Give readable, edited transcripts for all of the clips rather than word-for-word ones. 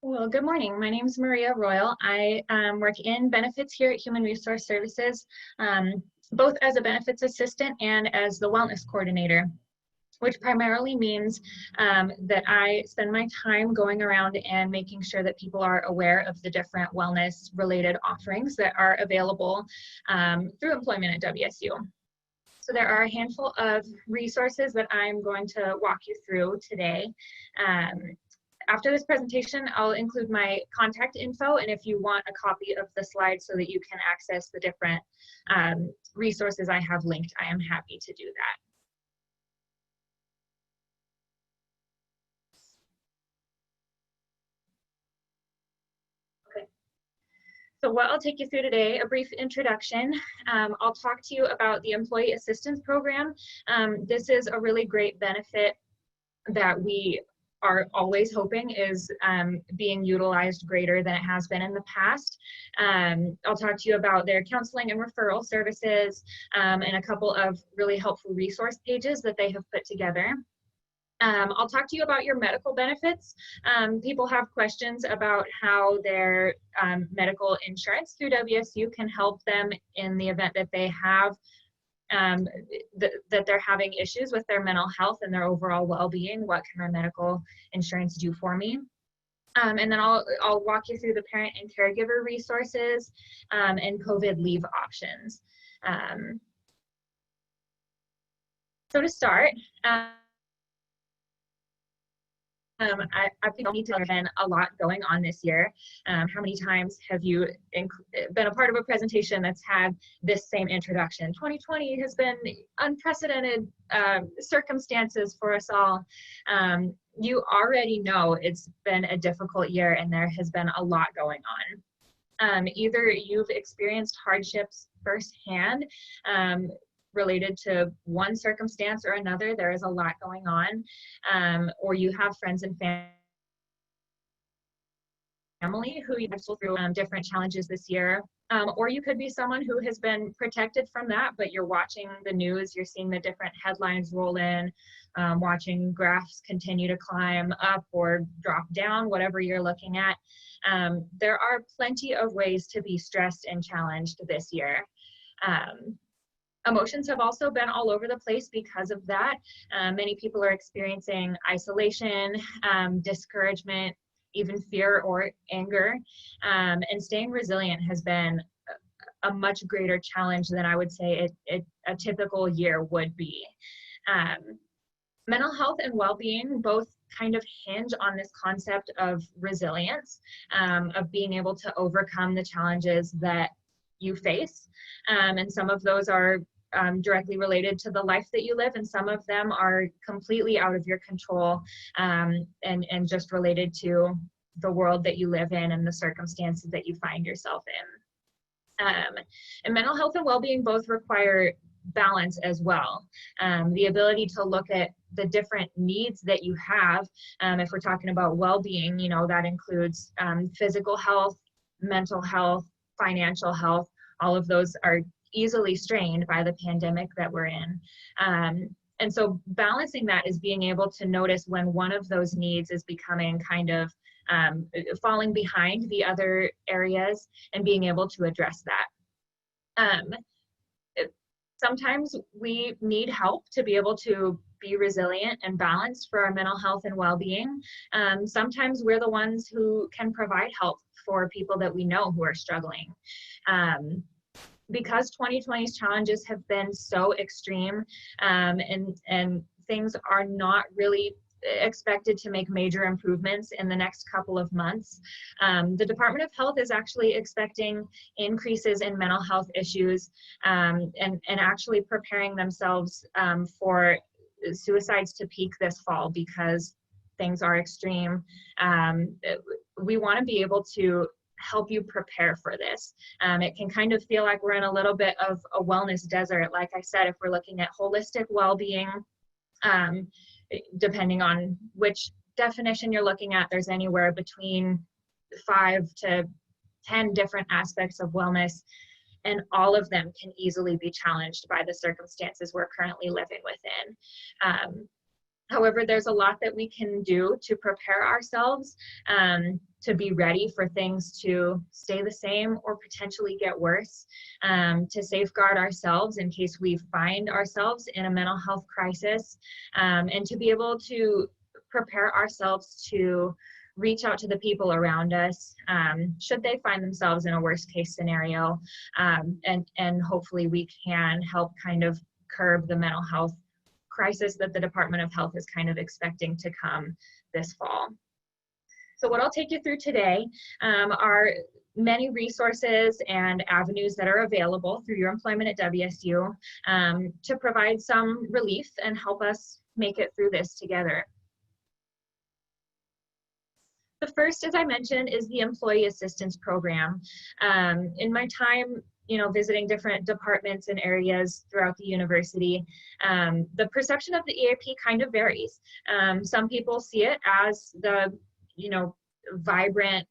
Well, good morning. My name is Maria Royal. I work in benefits here at Human Resource Services, both as a benefits assistant and as the wellness coordinator, which primarily means that I spend my time going around and making sure that people are aware of the different wellness related offerings that are available through employment at WSU. So there are a handful of resources that I'm going to walk you through today. After this presentation, I'll include my contact info, and if you want a copy of the slides so that you can access the different resources I have linked, I am happy to do that. Okay. So what I'll take you through today, a brief introduction. I'll talk to you about the Employee Assistance Program. This is a really great benefit that we are always hoping is being utilized greater than it has been in the past. I'll talk to you about their counseling and referral services and a couple of really helpful resource pages that they have put together. I'll talk to you about your medical benefits. People have questions about how their medical insurance through WSU can help them in the event that they have that they're having issues with their mental health and their overall well-being. What can my medical insurance do for me? And then I'll walk you through the parent and caregiver resources and COVID leave options. So to start, I think there's been a lot going on this year. How many times have you been a part of a presentation that's had this same introduction? 2020 has been unprecedented circumstances for us all. You already know it's been a difficult year and there has been a lot going on. Either you've experienced hardships firsthand, related to one circumstance or another, there is a lot going on, or you have friends and family who you've wrestled through different challenges this year, or you could be someone who has been protected from that, but you're watching the news, you're seeing the different headlines roll in, watching graphs continue to climb up or drop down, whatever you're looking at. There are plenty of ways to be stressed and challenged this year. Emotions have also been all over the place because of that. Many people are experiencing isolation, discouragement, even fear or anger, and staying resilient has been a much greater challenge than I would say a typical year would be. Mental health and well-being both kind of hinge on this concept of resilience, of being able to overcome the challenges that you face, and some of those are directly related to the life that you live, and some of them are completely out of your control, and just related to the world that you live in and the circumstances that you find yourself in. And mental health and well-being both require balance as well. The ability to look at the different needs that you have. If we're talking about well-being, you know, that includes physical health, mental health, financial health. All of those are easily strained by the pandemic that we're in. And so balancing that is being able to notice when one of those needs is becoming kind of falling behind the other areas and being able to address that. Sometimes we need help to be able to be resilient and balanced for our mental health and well-being. Sometimes we're the ones who can provide help for people that we know who are struggling. Because 2020's challenges have been so extreme, and things are not really expected to make major improvements in the next couple of months. The Department of Health is actually expecting increases in mental health issues, and actually preparing themselves for suicides to peak this fall because things are extreme. We want to be able to help you prepare for this. It can kind of feel like we're in a little bit of a wellness desert. Like I said, if we're looking at holistic well-being, depending on which definition you're looking at, there's anywhere between 5 to 10 different aspects of wellness, and all of them can easily be challenged by the circumstances we're currently living within. However, there's a lot that we can do to prepare ourselves. to be ready for things to stay the same or potentially get worse, to safeguard ourselves in case we find ourselves in a mental health crisis, and to be able to prepare ourselves to reach out to the people around us, should they find themselves in a worst case scenario, and hopefully we can help kind of curb the mental health crisis that the Department of Health is kind of expecting to come this fall. So what I'll take you through today are many resources and avenues that are available through your employment at WSU to provide some relief and help us make it through this together. The first, as I mentioned, is the Employee Assistance Program. In my time, visiting different departments and areas throughout the university, the perception of the EAP kind of varies. Some people see it as the, vibrant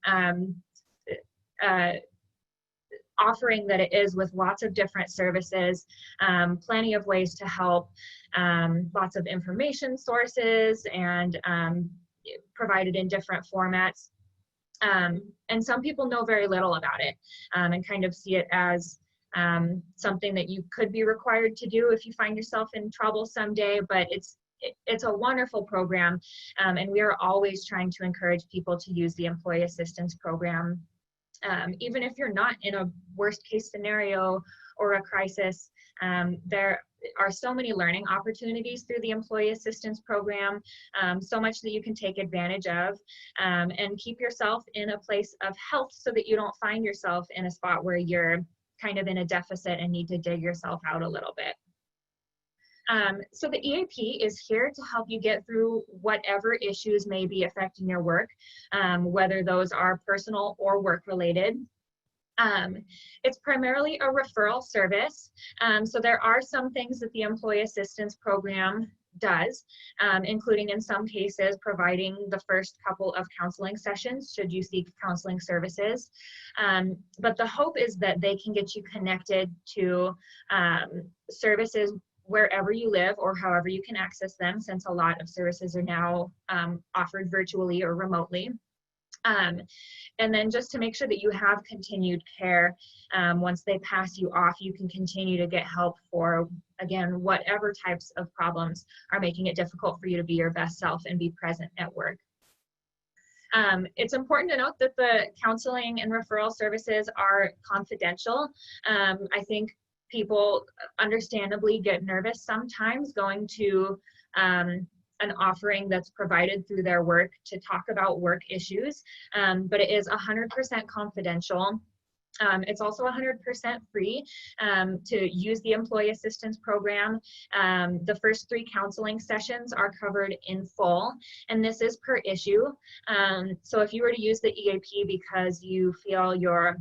offering that it is, with lots of different services, plenty of ways to help, lots of information sources, and provided in different formats. And some people know very little about it, and kind of see it as something that you could be required to do if you find yourself in trouble someday, but it's a wonderful program, and we are always trying to encourage people to use the Employee Assistance Program. Even if you're not in a worst case scenario or a crisis, there are so many learning opportunities through the Employee Assistance Program, so much that you can take advantage of, and keep yourself in a place of health so that you don't find yourself in a spot where you're kind of in a deficit and need to dig yourself out a little bit. So the EAP is here to help you get through whatever issues may be affecting your work, whether those are personal or work related. It's primarily a referral service. So there are some things that the Employee Assistance Program does, including in some cases providing the first couple of counseling sessions should you seek counseling services. But the hope is that they can get you connected to services wherever you live or however you can access them, since a lot of services are now offered virtually or remotely. And then just to make sure that you have continued care, once they pass you off, you can continue to get help for, again, whatever types of problems are making it difficult for you to be your best self and be present at work. It's important to note that the counseling and referral services are confidential. I think people understandably get nervous sometimes going to an offering that's provided through their work to talk about work issues, but it is 100% confidential. It's also 100% free to use the Employee Assistance Program. The first 3 counseling sessions are covered in full, and this is per issue. So if you were to use the EAP because you feel your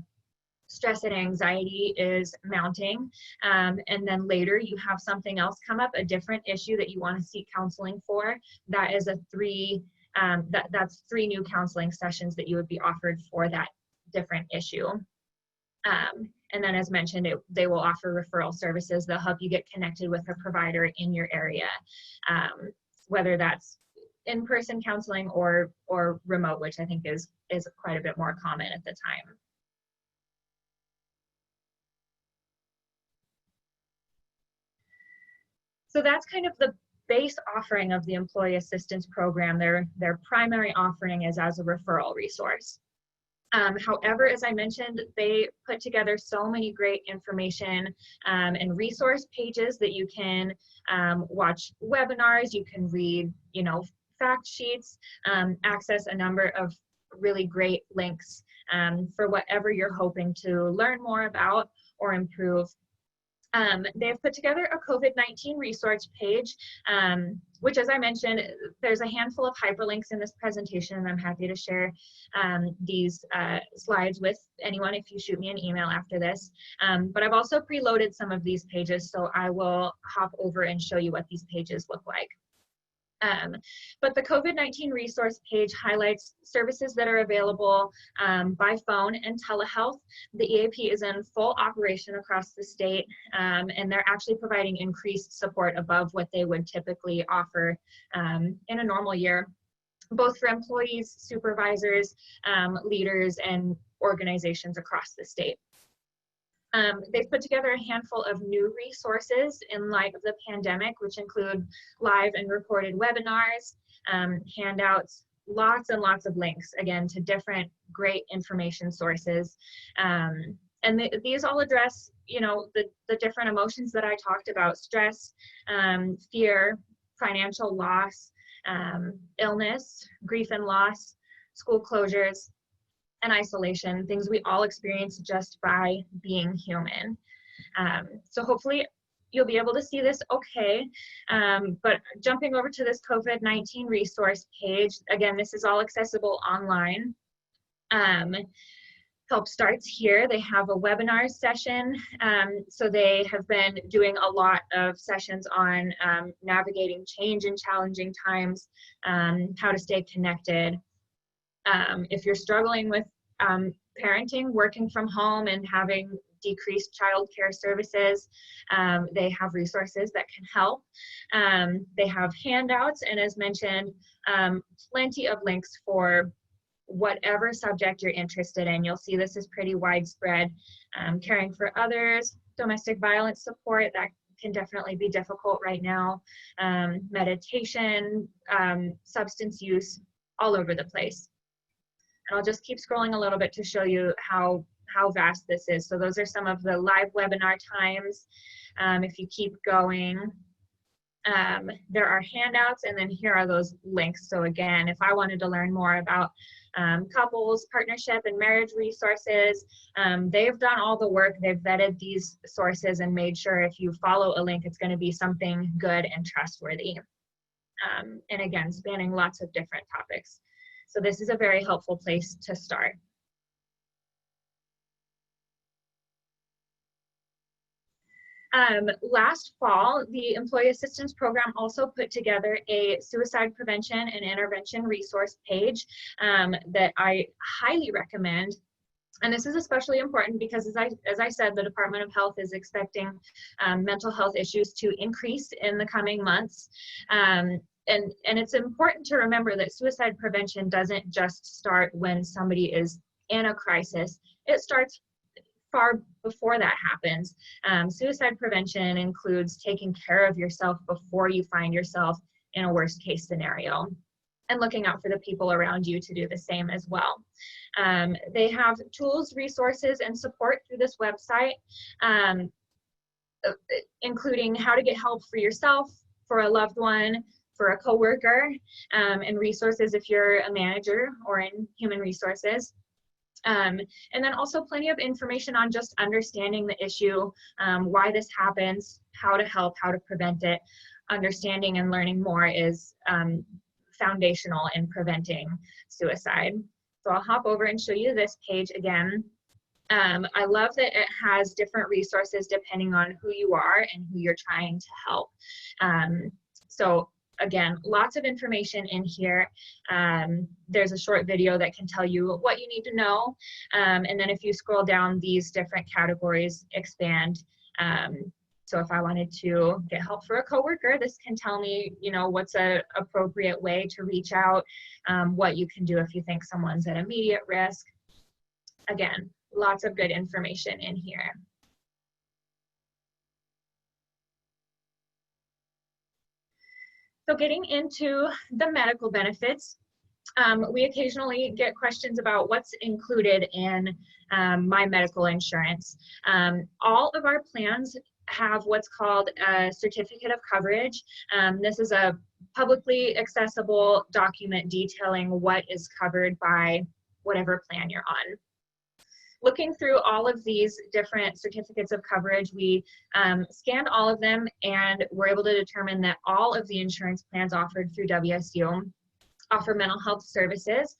stress and anxiety is mounting, and then later you have something else come up, a different issue that you want to seek counseling for, that is that's 3 new counseling sessions that you would be offered for that different issue. And then, as mentioned, they will offer referral services. They'll help you get connected with a provider in your area, whether that's in-person counseling or remote, which I think is quite a bit more common at the time. So that's kind of the base offering of the Employee Assistance Program. Their primary offering is as a referral resource. However, as I mentioned, they put together so many great information and resource pages that you can watch webinars, you can read, fact sheets, access a number of really great links for whatever you're hoping to learn more about or improve. They've put together a COVID-19 resource page, which, as I mentioned, there's a handful of hyperlinks in this presentation, and I'm happy to share these slides with anyone if you shoot me an email after this. But I've also preloaded some of these pages, so I will hop over and show you what these pages look like. But the COVID-19 resource page highlights services that are available by phone and telehealth. The EAP is in full operation across the state, and they're actually providing increased support above what they would typically offer in a normal year. both for employees, supervisors, leaders, and organizations across the state. They've put together a handful of new resources in light of the pandemic, which include live and recorded webinars, handouts, lots and lots of links, again, to different great information sources. And these all address, you know, the different emotions that I talked about: stress, fear, financial loss, illness, grief and loss, school closures, and isolation, things we all experience just by being human. So hopefully you'll be able to see this okay. But jumping over to this COVID-19 resource page, again, this is all accessible online. Help starts here. They have a webinar session. So they have been doing a lot of sessions on navigating change in challenging times, how to stay connected. If you're struggling with parenting, working from home, and having decreased child care services, they have resources that can help. They have handouts, and as mentioned, plenty of links for whatever subject you're interested in. You'll see this is pretty widespread. Caring for others, domestic violence support, that can definitely be difficult right now, meditation, substance use, all over the place. And I'll just keep scrolling a little bit to show you how vast this is. So those are some of the live webinar times. If you keep going, there are handouts, and then here are those links. So again, if I wanted to learn more about couples, partnership, and marriage resources, they've done all the work. They've vetted these sources and made sure if you follow a link, it's going to be something good and trustworthy. And again, spanning lots of different topics. So this is a very helpful place to start. Last fall, the Employee Assistance Program also put together a suicide prevention and intervention resource page that I highly recommend. And this is especially important because, as I said, the Department of Health is expecting mental health issues to increase in the coming months. And it's important to remember that suicide prevention doesn't just start when somebody is in a crisis. It starts far before that happens. Suicide prevention includes taking care of yourself before you find yourself in a worst case scenario, and looking out for the people around you to do the same as well. They have tools, resources, and support through this website, including how to get help for yourself, for a loved one, for a coworker, and resources if you're a manager or in human resources. And then also plenty of information on just understanding the issue, why this happens, how to help, how to prevent it. Understanding and learning more is foundational in preventing suicide. So I'll hop over and show you this page again. I love that it has different resources depending on who you are and who you're trying to help. So again, lots of information in here. There's a short video that can tell you what you need to know. And then if you scroll down, these different categories expand. So if I wanted to get help for a coworker, this can tell me, you know, what's an appropriate way to reach out, what you can do if you think someone's at immediate risk. Again, lots of good information in here. So getting into the medical benefits, we occasionally get questions about what's included in my medical insurance. All of our plans have what's called a certificate of coverage. This is a publicly accessible document detailing what is covered by whatever plan you're on. Looking through all of these different certificates of coverage, we scanned all of them and were able to determine that all of the insurance plans offered through WSU offer mental health services,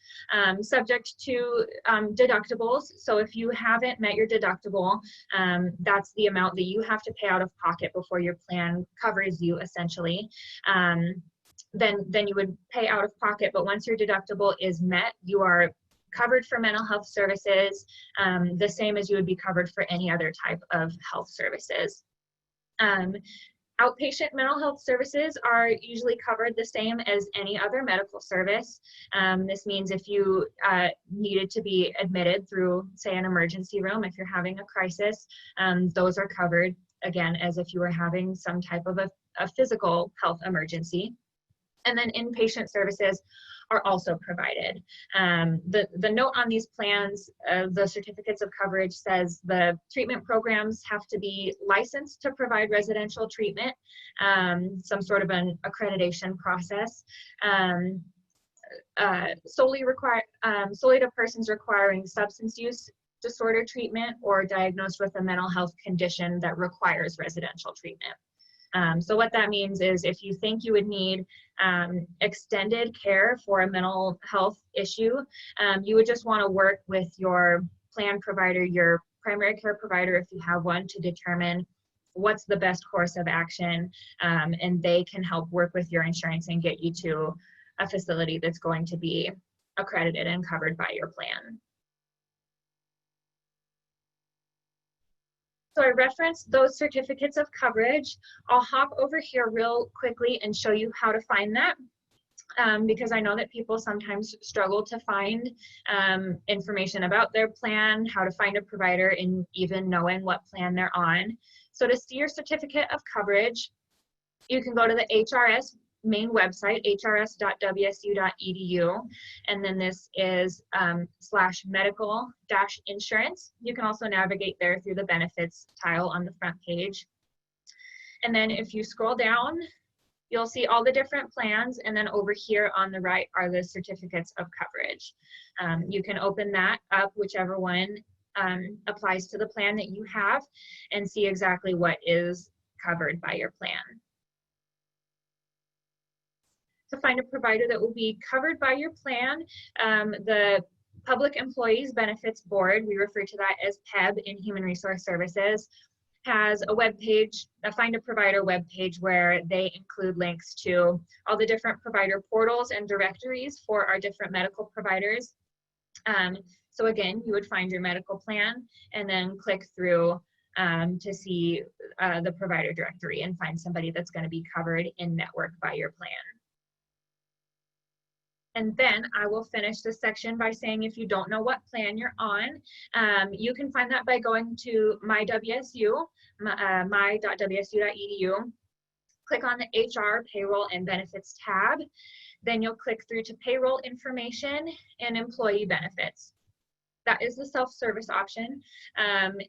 subject to deductibles. So if you haven't met your deductible, that's the amount that you have to pay out of pocket before your plan covers you, essentially. Then you would pay out of pocket, but once your deductible is met, you are covered for mental health services, the same as you would be covered for any other type of health services. Outpatient mental health services are usually covered the same as any other medical service. This means if you needed to be admitted through, say, an emergency room, if you're having a crisis, those are covered, again, as if you were having some type of a physical health emergency. And then inpatient services are also provided. The note on these plans, the certificates of coverage says the treatment programs have to be licensed to provide residential treatment, some sort of an accreditation process. Solely to persons requiring substance use disorder treatment or diagnosed with a mental health condition that requires residential treatment. So what that means is if you think you would need extended care for a mental health issue, you would just want to work with your plan provider, your primary care provider, if you have one, to determine what's the best course of action, and they can help work with your insurance and get you to a facility that's going to be accredited and covered by your plan. So I referenced those certificates of coverage. I'll hop over here real quickly and show you how to find that, because I know that people sometimes struggle to find information about their plan, how to find a provider, and even knowing what plan they're on. So to see your certificate of coverage, you can go to the HRS main website, hrs.wsu.edu, and then this is /medical-insurance. You can also navigate there through the benefits tile on the front page. And then if you scroll down, you'll see all the different plans, and then over here on the right are the certificates of coverage. You can open that up, whichever one applies to the plan that you have, and see exactly what is covered by your plan. To find a provider that will be covered by your plan, the Public Employees Benefits Board, we refer to that as PEB in Human Resource Services, has a web page, a Find a Provider web page, where they include links to all the different provider portals and directories for our different medical providers. So again, you would find your medical plan and then click through to see the provider directory and find somebody that's going to be covered in network by your plan. And then I will finish this section by saying if you don't know what plan you're on, you can find that by going to my.wsu.edu, click on the HR, Payroll, and Benefits tab. Then you'll click through to Payroll Information and Employee Benefits. That is the self-service option.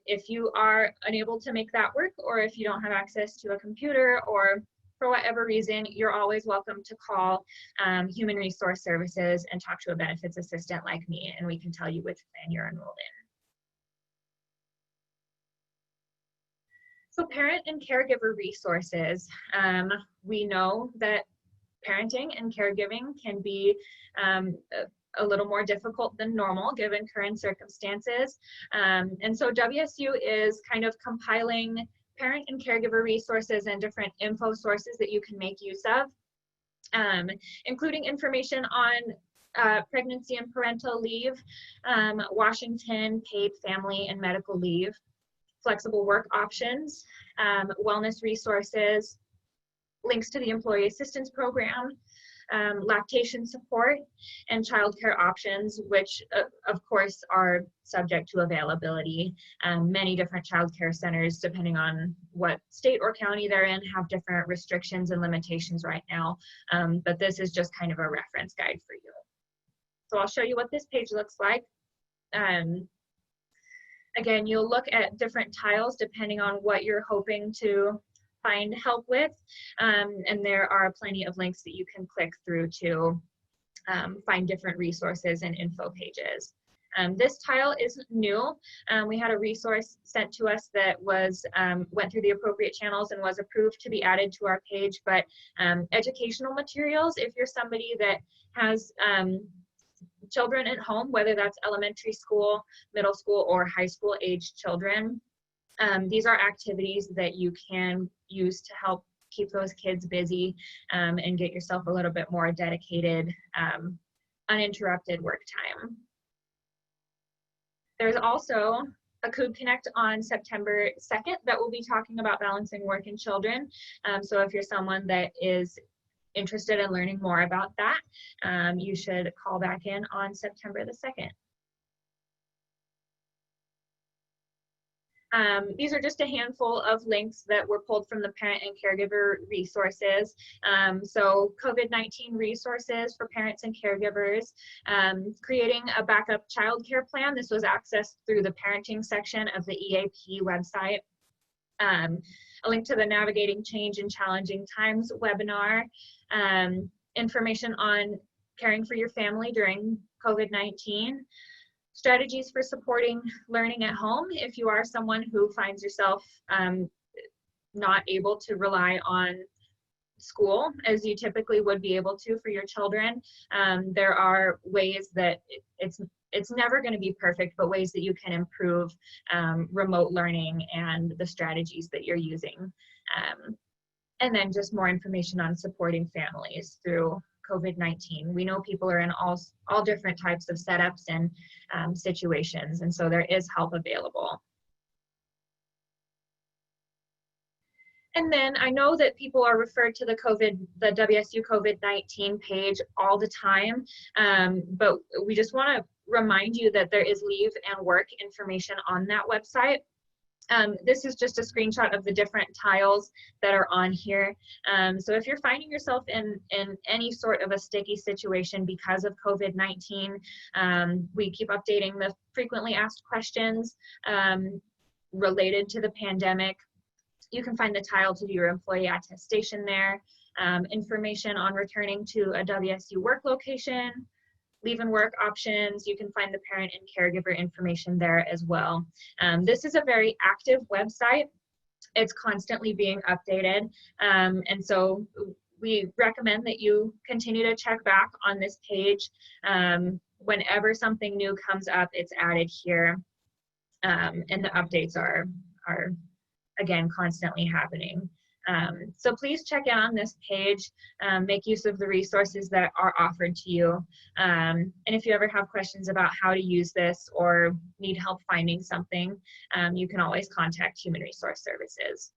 If you are unable to make that work, or if you don't have access to a computer, or for whatever reason, you're always welcome to call Human Resource Services and talk to a benefits assistant like me, and we can tell you which plan you're enrolled in. So parent and caregiver resources. We know that parenting and caregiving can be a little more difficult than normal given current circumstances. And so WSU is kind of compiling parent and caregiver resources and different info sources that you can make use of, including information on pregnancy and parental leave, Washington paid family and medical leave, flexible work options, wellness resources, links to the employee assistance program, lactation support, and childcare options, which of course are subject to availability. Many different childcare centers, depending on what state or county they're in, have different restrictions and limitations right now, but this is just kind of a reference guide for you. So I'll show you what this page looks like. Again, you'll look at different tiles depending on what you're hoping to find help with, and there are plenty of links that you can click through to find different resources and info pages. This tile is new. We had a resource sent to us that was went through the appropriate channels and was approved to be added to our page, but educational materials, if you're somebody that has children at home, whether that's elementary school, middle school, or high school age children, these are activities that you can use to help keep those kids busy and get yourself a little bit more dedicated, uninterrupted work time. There's also a Coug Connect on September 2nd that will be talking about balancing work and children. So if you're someone that is interested in learning more about that, you should call back in on September the 2nd. These are just a handful of links that were pulled from the parent and caregiver resources. So COVID-19 resources for parents and caregivers, creating a backup childcare plan. This was accessed through the parenting section of the EAP website. A link to the Navigating Change in Challenging Times webinar, information on caring for your family during COVID-19, strategies for supporting learning at home if you are someone who finds yourself not able to rely on school as you typically would be able to for your children. There are ways that it's never going to be perfect, but ways that you can improve remote learning and the strategies that you're using. And then just more information on supporting families through COVID-19. We know people are in all different types of setups and situations, and so there is help available. And then I know that people are referred to the WSU COVID-19 page all the time, but we just want to remind you that there is leave and work information on that website. This is just a screenshot of the different tiles that are on here. So if you're finding yourself in any sort of a sticky situation because of COVID-19, we keep updating the frequently asked questions related to the pandemic. You can find the tile to do your employee attestation there, information on returning to a WSU work location, leave and work options. You can find the parent and caregiver information there as well. This is a very active website. It's constantly being updated. And so we recommend that you continue to check back on this page. Whenever something new comes up, it's added here. And the updates are again, constantly happening. So please check in on this page, make use of the resources that are offered to you. And if you ever have questions about how to use this or need help finding something, you can always contact Human Resource Services.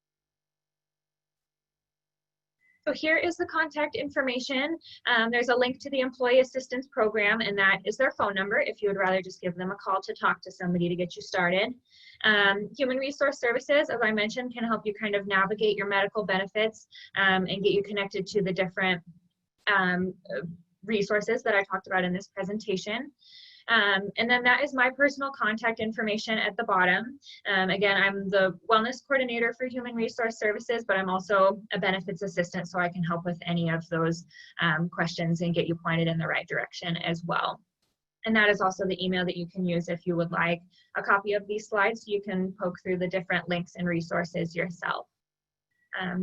So here is the contact information. There's a link to the Employee Assistance Program, and that is their phone number if you would rather just give them a call to talk to somebody to get you started. Human Resource Services, as I mentioned, can help you kind of navigate your medical benefits and get you connected to the different resources that I talked about in this presentation. And then that is my personal contact information at the bottom. Again, I'm the wellness coordinator for Human Resource Services, but I'm also a benefits assistant, so I can help with any of those questions and get you pointed in the right direction as well. And that is also the email that you can use if you would like a copy of these slides, so you can poke through the different links and resources yourself.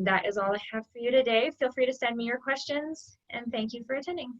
That is all I have for you today. Feel free to send me your questions, and thank you for attending.